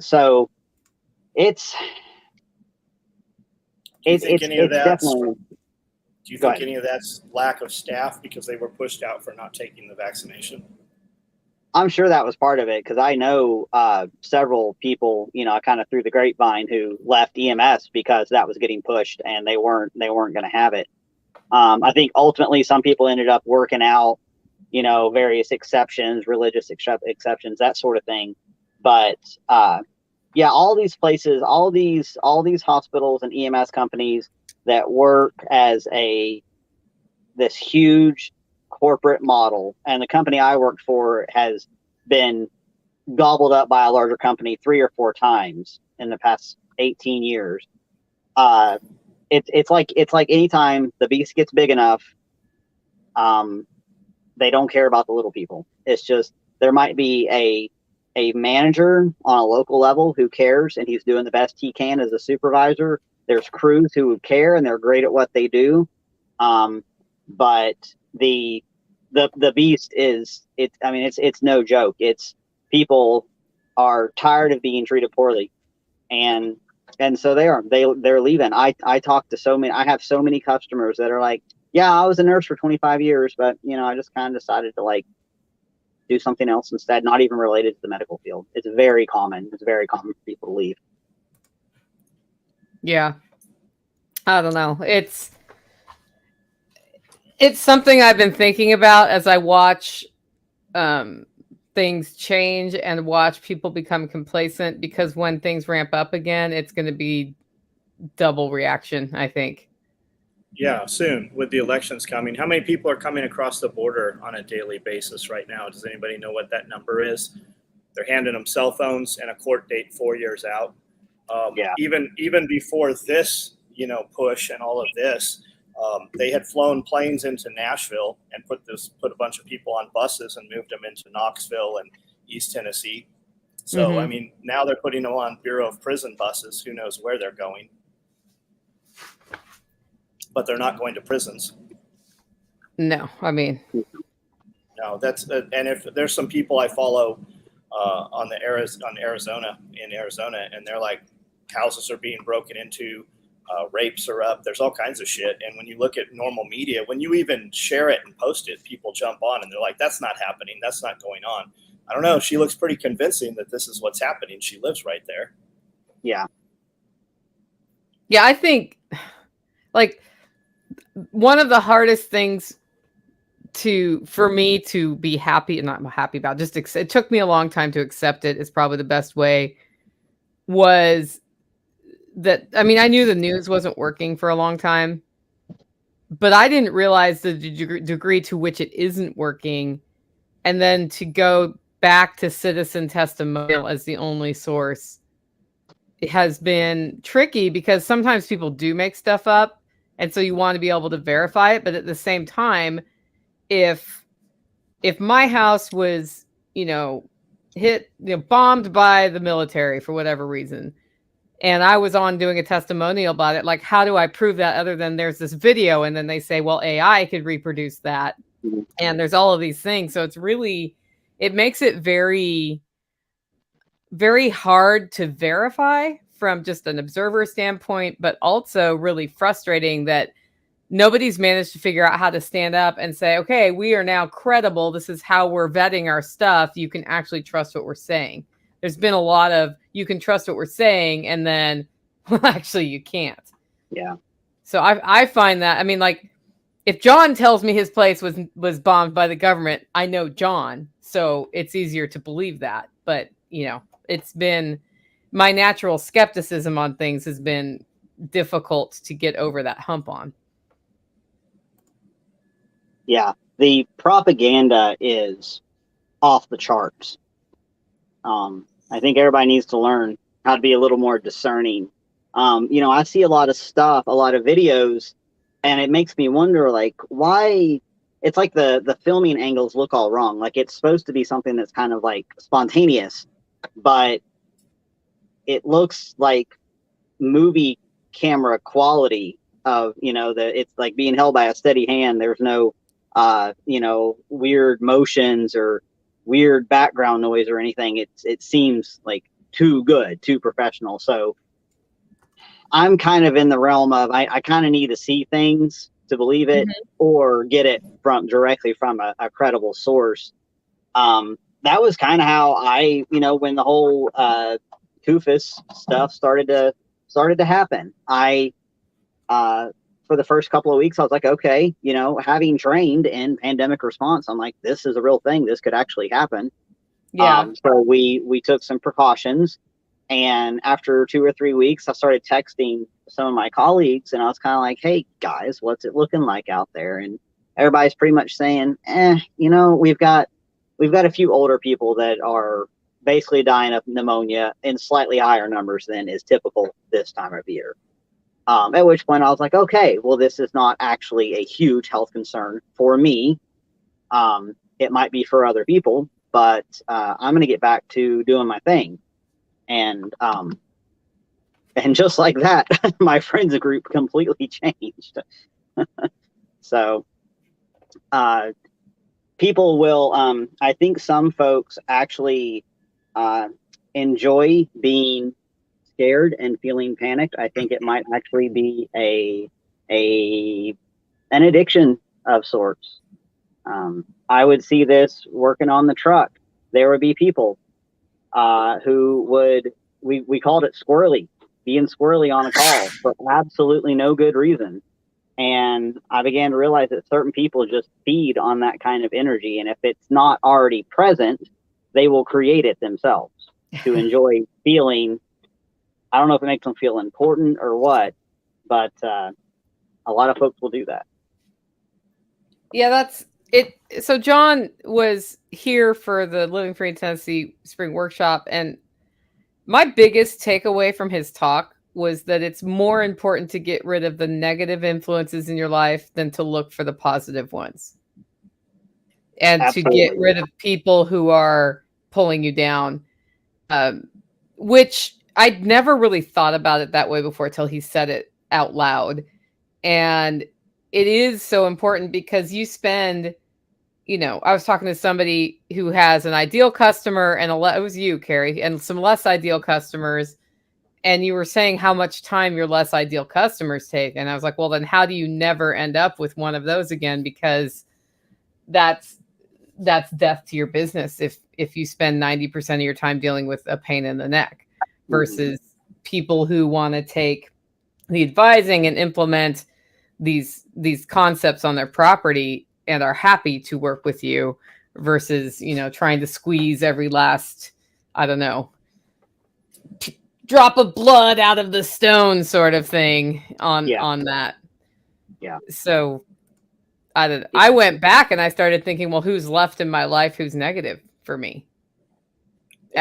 so it's definitely. Do you think any of that's lack of staff because they were pushed out for not taking the vaccination? I'm sure that was part of it, because I know several people, kind of through the grapevine, who left EMS because that was getting pushed and they weren't going to have it. I think ultimately some people ended up working out, various exceptions, religious exceptions, that sort of thing. But yeah, all these places, all these hospitals and EMS companies that work as this huge corporate model, and the company I worked for has been gobbled up by a larger company 3 or 4 times in the past 18 years. It's like anytime the beast gets big enough, they don't care about the little people. It's just, there might be a manager on a local level who cares, and he's doing the best he can as a supervisor. There's crews who care, and they're great at what they do. But the beast is, it's no joke. It's, people are tired of being treated poorly, and And so they're leaving. I talk to so many. I have so many customers that are like, yeah, I was a nurse for 25 years, but I just kind of decided to like do something else instead, not even related to the medical field. It's very common. It's very common for people to leave. Yeah. I don't know. It's something I've been thinking about as I watch things change and watch people become complacent, because when things ramp up again, it's going to be double reaction, I think. Yeah, soon with the elections coming. How many people are coming across the border on a daily basis right now? Does anybody know what that number is? They're handing them cell phones and a court date 4 years out. Yeah. Even before this, push and all of this, they had flown planes into Nashville and put a bunch of people on buses and moved them into Knoxville and East Tennessee. So, I mean, now they're putting them on Bureau of Prison buses. Who knows where they're going? But they're not going to prisons. No, I mean, no, that's and if there's some people I follow in Arizona, and they're like, houses are being broken into, rapes are up. There's all kinds of shit. And when you look at normal media, when you even share it and post it, people jump on and they're like, that's not happening. That's not going on. I don't know. She looks pretty convincing that this is what's happening. She lives right there. Yeah. Yeah, I think like one of the hardest things for me to be happy and not happy about, it took me a long time to accept it, is probably the best way, was that, I mean, I knew the news wasn't working for a long time, but I didn't realize the degree to which it isn't working. And then to go back to citizen testimonial as the only source, it has been tricky, because sometimes people do make stuff up. And so you want to be able to verify it. But at the same time, if my house was, hit, bombed by the military for whatever reason, and I was on doing a testimonial about it, like, how do I prove that other than there's this video? And then they say, well, AI could reproduce that. And there's all of these things. So it makes it very, very hard to verify from just an observer standpoint, but also really frustrating that nobody's managed to figure out how to stand up and say, okay, we are now credible. This is how we're vetting our stuff. You can actually trust what we're saying. There's been a lot of, you can trust what we're saying, and then, well, actually you can't. Yeah. So I find that, I mean, like, if John tells me his place was bombed by the government, I know John, so it's easier to believe that. But, it's been, my natural skepticism on things has been difficult to get over that hump on. Yeah, the propaganda is off the charts. I think everybody needs to learn how to be a little more discerning. I see a lot of stuff, a lot of videos, and it makes me wonder, like, why it's like the filming angles look all wrong. Like, it's supposed to be something that's kind of like spontaneous, but it looks like movie camera quality of, it's like being held by a steady hand. There's no, weird motions or weird background noise or anything. It seems like too good, too professional. So I'm kind of in the realm of, I kind of need to see things to believe it, or get it directly from a credible source. That was kind of how I, when the whole Kufus stuff started to happen, for the first couple of weeks, I was like, okay, having trained in pandemic response, I'm like, this is a real thing. This could actually happen. Yeah. So we took some precautions, and after 2 or 3 weeks, I started texting some of my colleagues, and I was kind of like, hey guys, what's it looking like out there? And everybody's pretty much saying, we've got a few older people that are basically dying of pneumonia in slightly higher numbers than is typical this time of year. At which point I was like, okay, well, this is not actually a huge health concern for me. It might be for other people, but I'm going to get back to doing my thing. And just like that, my friends group completely changed. So people will, I think some folks actually enjoy being scared and feeling panicked, I think it might actually be an addiction of sorts. I would see this working on the truck. There would be people who would, we called it squirrely, being squirrely on a call for absolutely no good reason. And I began to realize that certain people just feed on that kind of energy. And if it's not already present, they will create it themselves to enjoy feeling. I don't know if it makes them feel important or what, but a lot of folks will do that. Yeah, that's it. So John was here for the Living Free in Tennessee Spring Workshop, and my biggest takeaway from his talk was that it's more important to get rid of the negative influences in your life than to look for the positive ones. And Absolutely. To get rid of people who are pulling you down, which I'd never really thought about it that way before till he said it out loud. And it is so important because you spend, I was talking to somebody who has an ideal customer and it was you, Kerry, and some less ideal customers. And you were saying how much time your less ideal customers take. And I was like, well, then how do you never end up with one of those again? Because that's death to your business if you spend 90% of your time dealing with a pain in the neck versus people who want to take the advising and implement these concepts on their property and are happy to work with you versus, trying to squeeze every last, I don't know, drop of blood out of the stone sort of thing on that. Yeah. So I went back and I started thinking, well, who's left in my life who's negative for me? The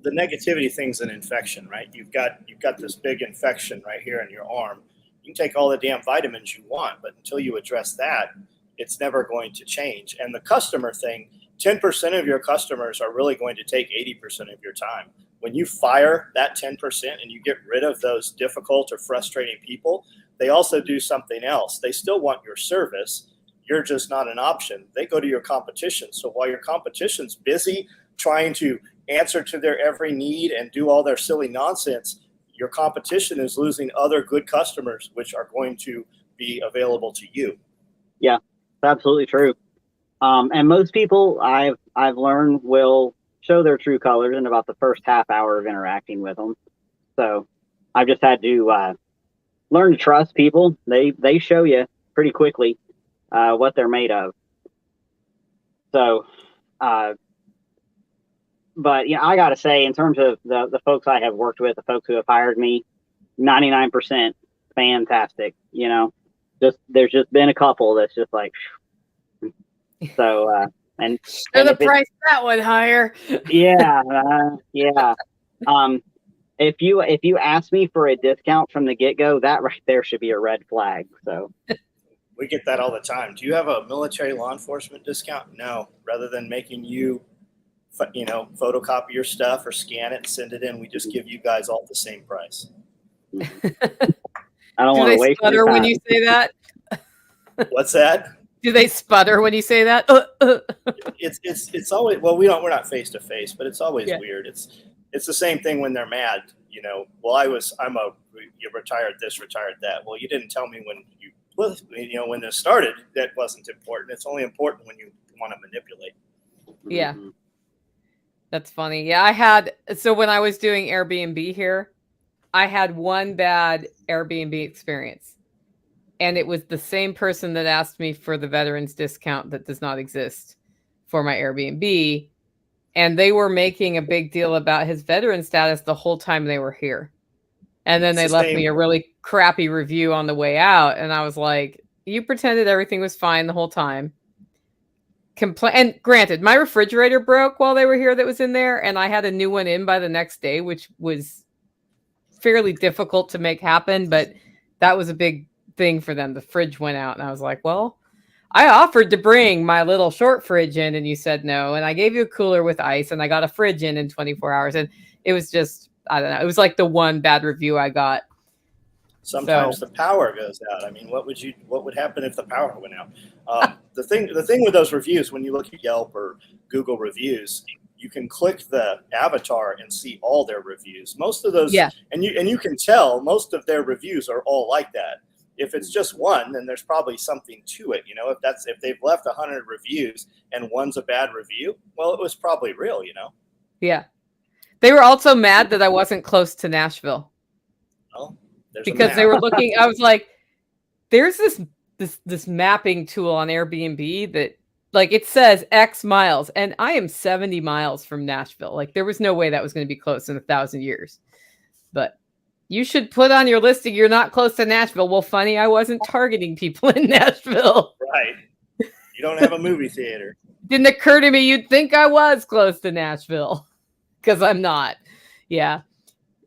negativity thing's an infection, right? You've got this big infection right here in your arm. You can take all the damn vitamins you want, but until you address that, it's never going to change. And the customer thing, 10% of your customers are really going to take 80% of your time. When you fire that 10% and you get rid of those difficult or frustrating people, they also do something else. They still want your service. You're just not an option. They go to your competition. So while your competition's busy trying to answer to their every need and do all their silly nonsense, your competition is losing other good customers, which are going to be available to you. Yeah, that's absolutely true. And most people I've learned will show their true colors in about the first half hour of interacting with them. So I've just had to learn to trust people. They show you pretty quickly what they're made of. So, but I got to say, in terms of the folks I have worked with, the folks who have hired me, 99% fantastic. There's just been a couple that's just like, so. And the price that one higher. Yeah. If you ask me for a discount from the get-go, that right there should be a red flag. So we get that all the time. Do you have a military law enforcement discount? No. Rather than making you, photocopy your stuff or scan it and send it in, we just give you guys all the same price. I don't want to waste your time. When you say that? What's that? Do they sputter when you say that? It's always, well, we're not face to face, but it's always weird. It's the same thing when they're mad. Well, you retired this, retired that. Well, you didn't tell me when this started that wasn't important. It's only important when you want to manipulate. Yeah. That's funny. Yeah, so when I was doing Airbnb here, I had one bad Airbnb experience. And it was the same person that asked me for the veterans discount that does not exist for my Airbnb. And they were making a big deal about his veteran status the whole time they were here. And then they left me a really crappy review on the way out. And I was like, you pretended everything was fine the whole time. And granted, my refrigerator broke while they were here that was in there. And I had a new one in by the next day, which was fairly difficult to make happen. But that was a big thing for them. The fridge went out. And I was like, well, I offered to bring my little short fridge in and you said no. And I gave you a cooler with ice and I got a fridge in 24 hours. And it was just, I don't know. It was like the one bad review I got. Sometimes the power goes out. I mean, what would happen if the power went out? The thing with those reviews, when you look at Yelp or Google reviews, you can click the avatar and see all their reviews. Most of those, Yeah. and you can tell most of their reviews are all like that. If it's just one, then there's probably something to it. You know, if they've left 100 reviews and one's a bad review, well, it was probably real, you know? Yeah. They were also mad that I wasn't close to Nashville. Well, there's because they were looking. I was like, there's this mapping tool on Airbnb that like it says X miles, and I am 70 miles from Nashville. Like there was no way that was going to be close in 1,000 years. But you should put on your listing you're not close to Nashville. Well, funny, I wasn't targeting people in Nashville. Right. You don't have a movie theater. Didn't occur to me you'd think I was close to Nashville because I'm not. Yeah.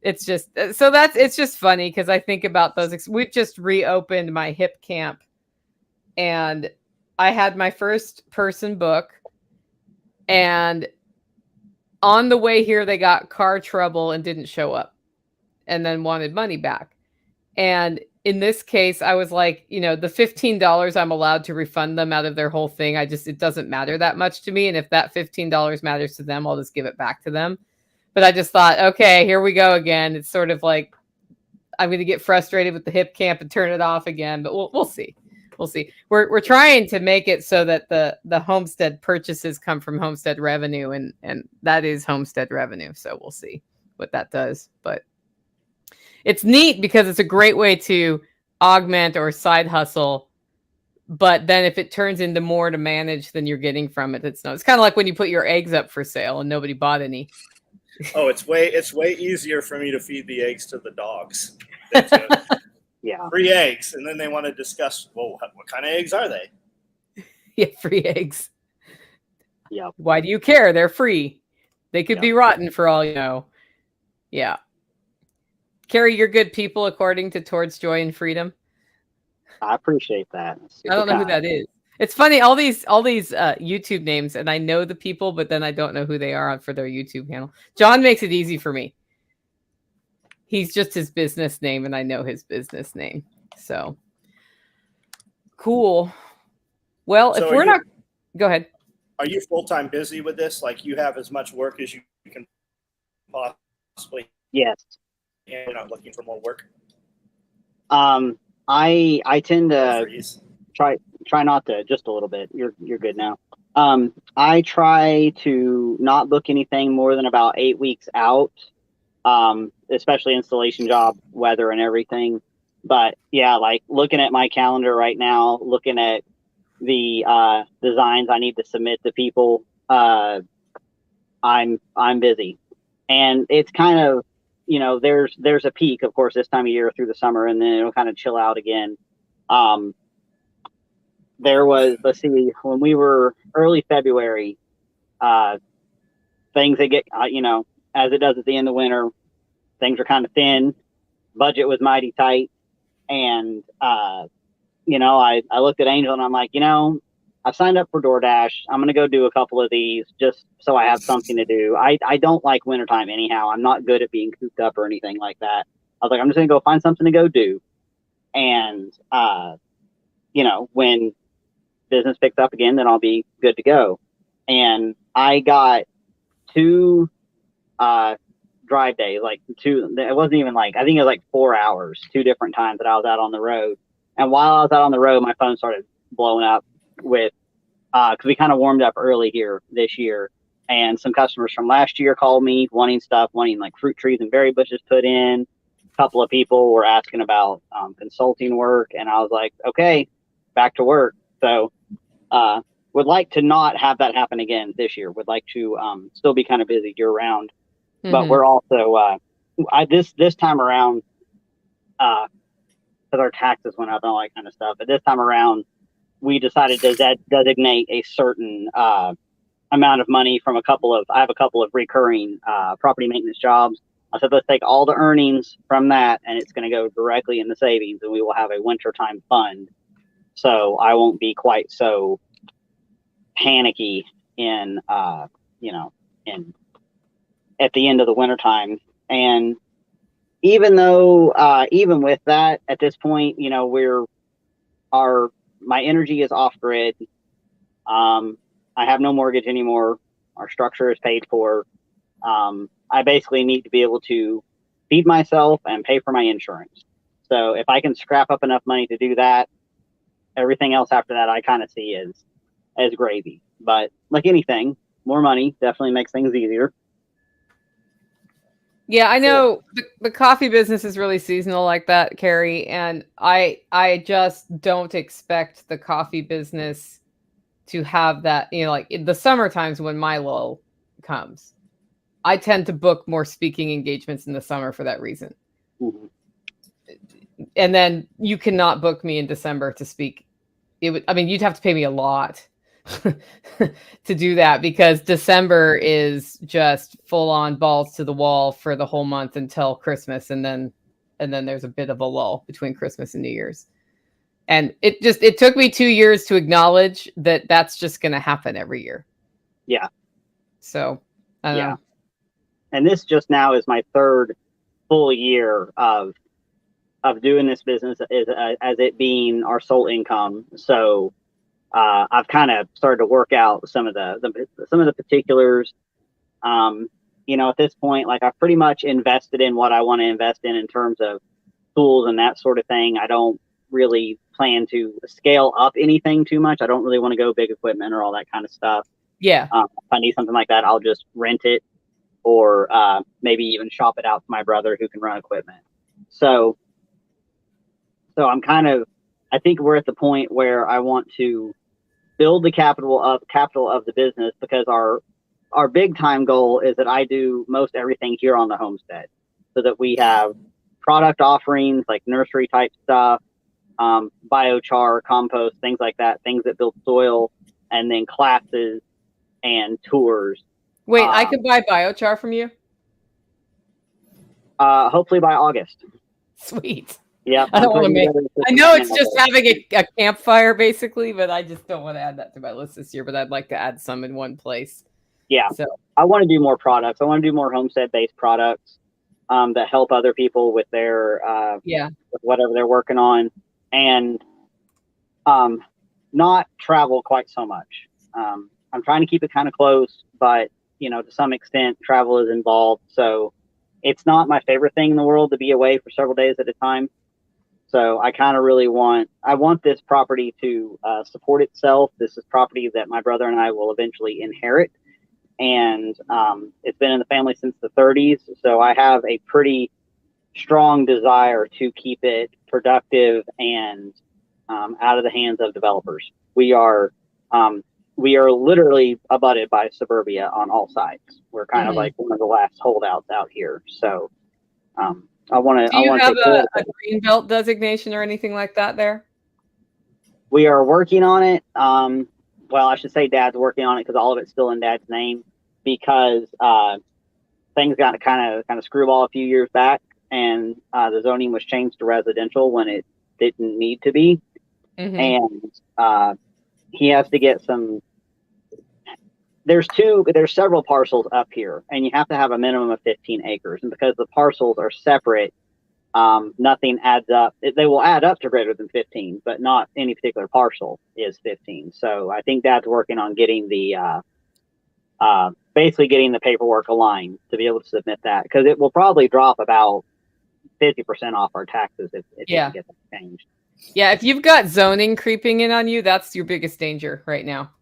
It's just so it's just funny because I think about those. We've just reopened my hip camp and I had my first person book, and on the way here, they got car trouble and didn't show up and then wanted money back. And in this case, I was like, you know, the $15 I'm allowed to refund them out of their whole thing. It doesn't matter that much to me. And if that $15 matters to them, I'll just give it back to them. But I just thought, okay, here we go again. It's sort of like I'm going to get frustrated with the hip camp and turn it off again. But we'll see. We'll see. We're trying to make it so that the homestead purchases come from homestead revenue, and that is homestead revenue. So we'll see what that does. But it's neat because it's a great way to augment or side hustle. But then if it turns into more to manage than you're getting from it, it's kind of like when you put your eggs up for sale and nobody bought any. Oh, it's way easier for me to feed the eggs to the dogs. Yeah. Free eggs. And then they want to discuss, well, what kind of eggs are they? Yeah, free eggs. Yeah. Why do you care? They're free. They could be rotten for all you know. Yeah. Carrie, you're good people according to Towards Joy and Freedom. I appreciate that. I don't know who that is. It's funny, all these YouTube names, and I know the people, but then I don't know who they are for their YouTube channel. John makes it easy for me. He's just his business name, and I know his business name. So cool. Well, so if we're not, go ahead. Are you full-time busy with this? Like you have as much work as you can possibly? Yes. And you're not looking for more work? I tend to try not to, just a little bit. You're good now. I try to not book anything more than about 8 weeks out, especially installation job, weather and everything. But yeah, like looking at my calendar right now, looking at the designs I need to submit to people, I'm busy. And it's kind of, you know, there's a peak, of course, this time of year through the summer, and then it'll kind of chill out again. There was, let's see, when we were early February, things that get, you know, as it does at the end of winter, things are kind of thin. Budget was mighty tight. And, you know, I looked at Angel and I'm like, you know, I've signed up for DoorDash. I'm going to go do a couple of these just so I have something to do. I don't like wintertime anyhow. I'm not good at being cooped up or anything like that. I was like, I'm just going to go find something to go do. And, you know, when business picks up again, then I'll be good to go. And I got 2 drive days, like 2, it wasn't even like, I think it was like 4 hours, 2 different times that I was out on the road. And while I was out on the road, my phone started blowing up with, because we kind of warmed up early here this year. And some customers from last year called me wanting like fruit trees and berry bushes put in. A couple of people were asking about consulting work. And I was like, okay, back to work. So would like to not have that happen again this year. Would like to still be kind of busy year round. Mm-hmm. But we're also, this time around, because our taxes went up and all that kind of stuff. But this time around, we decided to designate a certain amount of money from I have a couple of recurring property maintenance jobs. I said, let's take all the earnings from that, and it's going to go directly in the savings, and we will have a wintertime fund. So I won't be quite so panicky in, you know, at the end of the wintertime. And even though, even with that, at this point, you know, my energy is off grid. I have no mortgage anymore. Our structure is paid for. I basically need to be able to feed myself and pay for my insurance. So if I can scrap up enough money to do that, everything else after that I kind of see as gravy. But like anything, more money definitely makes things easier. Yeah, I know the coffee business is really seasonal like that, Kerry, and I just don't expect the coffee business to have that, like in the summer times when my lull comes. I tend to book more speaking engagements in the summer for that reason. Mm-hmm. And then you cannot book me in December to speak. You'd have to pay me a lot to do that, because December is just full on balls to the wall for the whole month until Christmas. And then there's a bit of a lull between Christmas and New Year's. And it took me 2 years to acknowledge that that's just going to happen every year. Yeah. So, I don't know. And this just now is my third full year of doing this business as it being our sole income. So I've kind of started to work out some of the particulars. At this point, like I've pretty much invested in what I want to invest in terms of tools and that sort of thing. I don't really plan to scale up anything too much. I don't really want to go big equipment or all that kind of stuff. Yeah. If I need something like that, I'll just rent it, or maybe even shop it out to my brother who can run equipment. So I'm I think we're at the point where I want to build the capital of the business, because our big time goal is that I do most everything here on the homestead, so that we have product offerings like nursery type stuff, biochar, compost, things like that, things that build soil, and then classes and tours. Wait, I could buy biochar from you? Hopefully by August. Sweet. Yeah. I don't want to make. I know it's just having a campfire basically, but I just don't want to add that to my list this year. But I'd like to add some in one place. Yeah. So I want to do more products. I want to do more homestead-based products that help other people with their with whatever they're working on, and not travel quite so much. I'm trying to keep it kind of close, but to some extent, travel is involved. So it's not my favorite thing in the world to be away for several days at a time. So I kind of really want this property to support itself. This is property that my brother and I will eventually inherit. And it's been in the family since the 30s. So I have a pretty strong desire to keep it productive and out of the hands of developers. We are literally abutted by suburbia on all sides. We're kind of like one of the last holdouts out here. So I want to. Do you have a green belt designation or anything like that there? We are working on it. Well, I should say Dad's working on it, because all of it's still in Dad's name, because things got kind of screwball a few years back, and the zoning was changed to residential when it didn't need to be. And he has to get some. There's several parcels up here, and you have to have a minimum of 15 acres. And because the parcels are separate, nothing adds up. They will add up to greater than 15, but not any particular parcel is 15. So I think Dad's working on getting basically getting the paperwork aligned to be able to submit that, because it will probably drop about 50% off our taxes if you can get that changed. Yeah, if you've got zoning creeping in on you, that's your biggest danger right now.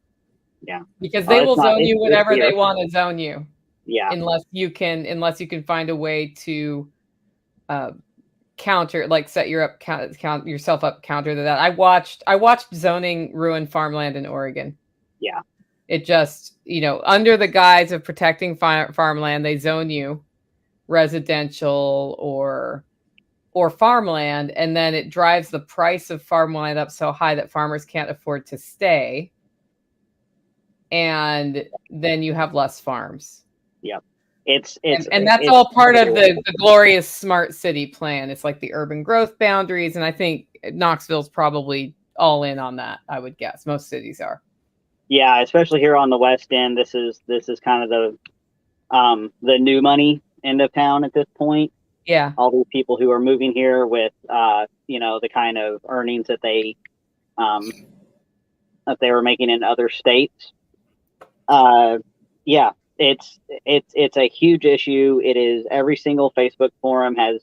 Yeah, because they will zone you whatever they want to zone you. Yeah, unless you can find a way to counter, like set count yourself up counter to that. I watched zoning ruin farmland in Oregon. Yeah, it just under the guise of protecting farmland, they zone you residential or farmland, and then it drives the price of farmland up so high that farmers can't afford to stay. And then you have less farms. Yep. And that's all part of the glorious smart city plan. It's like the urban growth boundaries. And I think Knoxville's probably all in on that, I would guess. Most cities are. Yeah, especially here on the West End. This is kind of the new money end of town at this point. Yeah. All these people who are moving here with the kind of earnings that they were making in other states. Yeah, it's a huge issue. It is every single Facebook forum has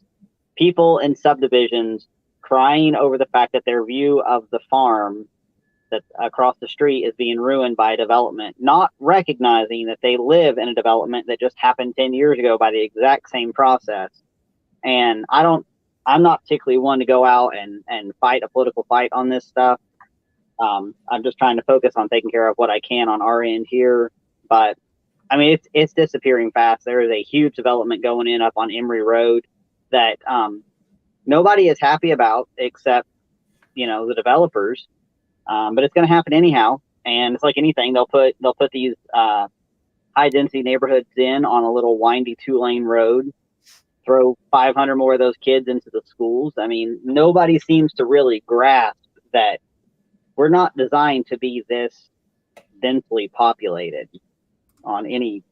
people in subdivisions crying over the fact that their view of the farm that's across the street is being ruined by development, not recognizing that they live in a development that just happened 10 years ago by the exact same process. And I'm not particularly one to go out and fight a political fight on this stuff. I'm just trying to focus on taking care of what I can on our end here. But I mean, it's disappearing fast. There is a huge development going in up on Emory Road that nobody is happy about except, the developers. But it's going to happen anyhow. And it's like anything, they'll put these high density neighborhoods in on a little windy 2-lane road, throw 500 more of those kids into the schools. I mean, nobody seems to really grasp that we're not designed to be this densely populated on any,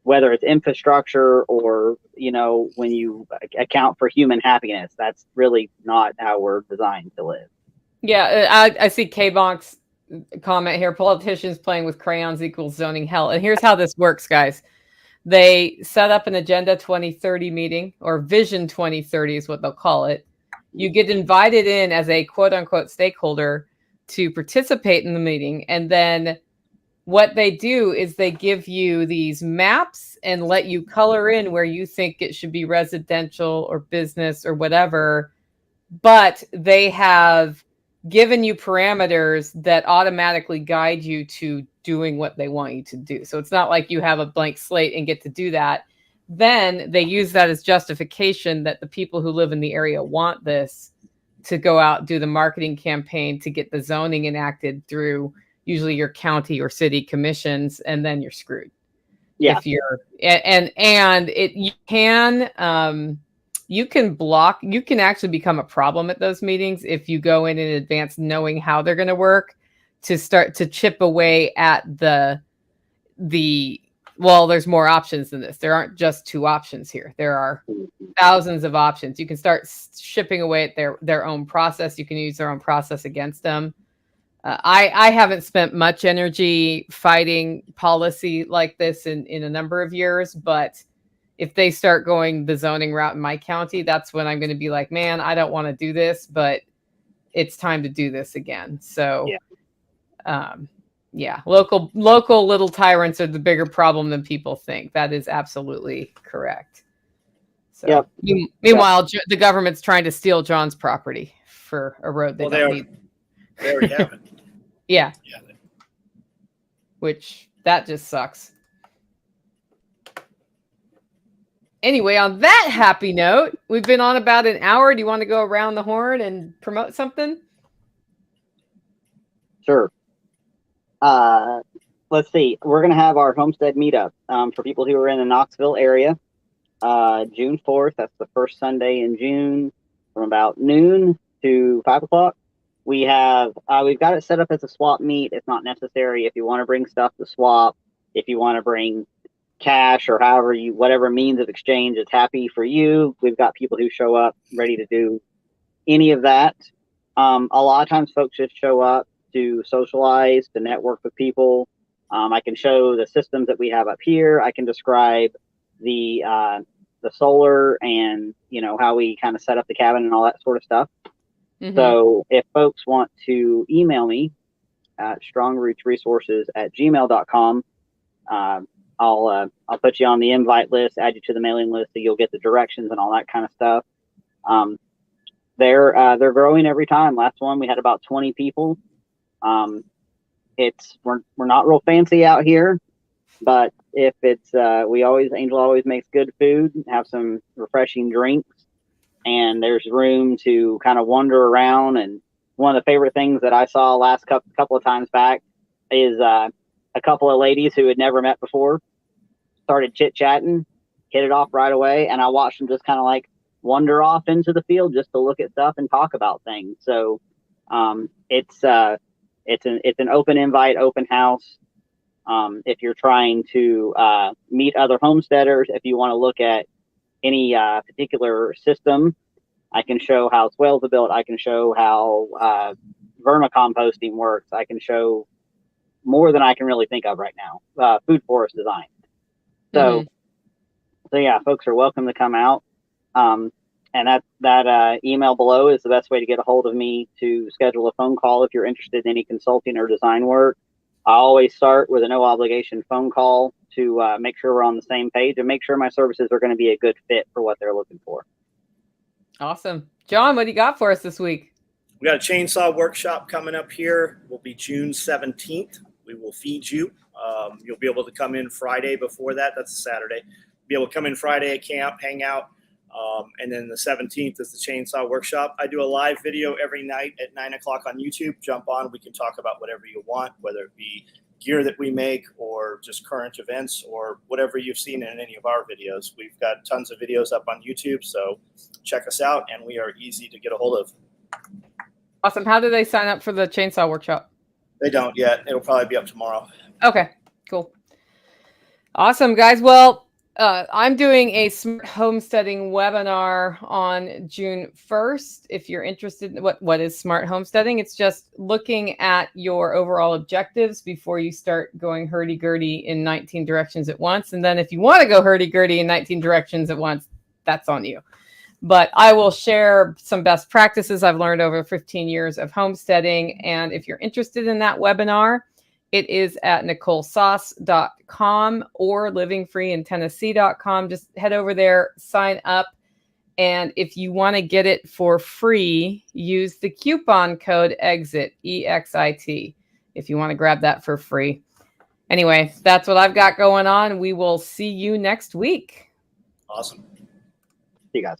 whether it's infrastructure or, when you account for human happiness, that's really not how we're designed to live. Yeah, I see K-Bonk's comment here. Politicians playing with crayons equals zoning hell. And here's how this works, guys. They set up an Agenda 2030 meeting, or Vision 2030 is what they'll call it. You get invited in as a quote unquote stakeholder to participate in the meeting. And then what they do is they give you these maps and let you color in where you think it should be residential or business or whatever. But they have given you parameters that automatically guide you to doing what they want you to do. So it's not like you have a blank slate and get to do that. Then they use that as justification that the people who live in the area want this to go out, do the marketing campaign to get the zoning enacted through usually your county or city commissions, and then you're screwed. Yeah. If you're, and it, you can block, you can actually become a problem at those meetings if you go in advance knowing how they're going to work, to start to chip away at well, there's more options than this. There aren't just 2 options here. There are thousands of options. You can start chipping away at their own process. You can use their own process against them. I haven't spent much energy fighting policy like this in a number of years, but if they start going the zoning route in my county, that's when I'm going to be like, man, I don't want to do this, but it's time to do this again. So, local little tyrants are the bigger problem than people think. That is absolutely correct. So, meanwhile, the government's trying to steal John's property for a road they don't need. They already have it. Yeah. Which, that just sucks. Anyway, on that happy note, we've been on about an hour. Do you want to go around the horn and promote something? Sure. Let's see. We're going to have our homestead meetup for people who are in the Knoxville area. June 4th. That's the first Sunday in June, from about noon to 5 o'clock. We've got it set up as a swap meet. It's not necessary. If you want to bring stuff to swap, if you want to bring cash or whatever means of exchange is happy for you. We've got people who show up ready to do any of that. A lot of times folks just show up to socialize, to network with people. I can show the systems that we have up here. I can describe the solar and, how we kind of set up the cabin and all that sort of stuff. Mm-hmm. So if folks want to email me at strongrootsresources@gmail.com, I'll put you on the invite list, add you to the mailing list, so you'll get the directions and all that kind of stuff. They're growing every time. Last one we had about 20 people. We're not real fancy out here, but if it's Angel always makes good food, have some refreshing drinks, and there's room to kind of wander around. And one of the favorite things that I saw last couple of times back is a couple of ladies who had never met before started chit-chatting, hit it off right away, and I watched them just kind of like wander off into the field just to look at stuff and talk about things. So it's an open invite, open house. If you're trying to meet other homesteaders, if you want to look at any particular system, I can show how swales are built. I can show how vermicomposting works. I can show more than I can really think of right now. Food forest design. So, yeah, folks are welcome to come out. And that email below is the best way to get a hold of me to schedule a phone call if you're interested in any consulting or design work. I always start with a no obligation phone call to make sure we're on the same page and make sure my services are going to be a good fit for what they're looking for. Awesome. John, what do you got for us this week? We got a chainsaw workshop coming up here. Will be June 17th. We will feed you. You'll be able to come in Friday before that. That's a Saturday. Be able to come in Friday at camp, hang out. And then the 17th is the chainsaw workshop. I do a live video every night at 9 o'clock on YouTube. Jump on. We can talk about whatever you want, whether it be gear that we make or just current events or whatever you've seen in any of our videos. We've got tons of videos up on YouTube, so check us out, and we are easy to get a hold of. Awesome. How do they sign up for the chainsaw workshop? They don't yet. It'll probably be up tomorrow. Okay, cool. Awesome, guys. Well, I'm doing a smart homesteading webinar on June 1st. If you're interested in what is smart homesteading, it's just looking at your overall objectives before you start going hurdy-gurdy in 19 directions at once. And then if you want to go hurdy-gurdy in 19 directions at once, that's on you. But I will share some best practices I've learned over 15 years of homesteading. And if you're interested in that webinar, it is at NicoleSauce.com or livingfreeintennessee.com. Just head over there, sign up. And if you want to get it for free, use the coupon code EXIT, EXIT, if you want to grab that for free. Anyway, that's what I've got going on. We will see you next week. Awesome. See you guys.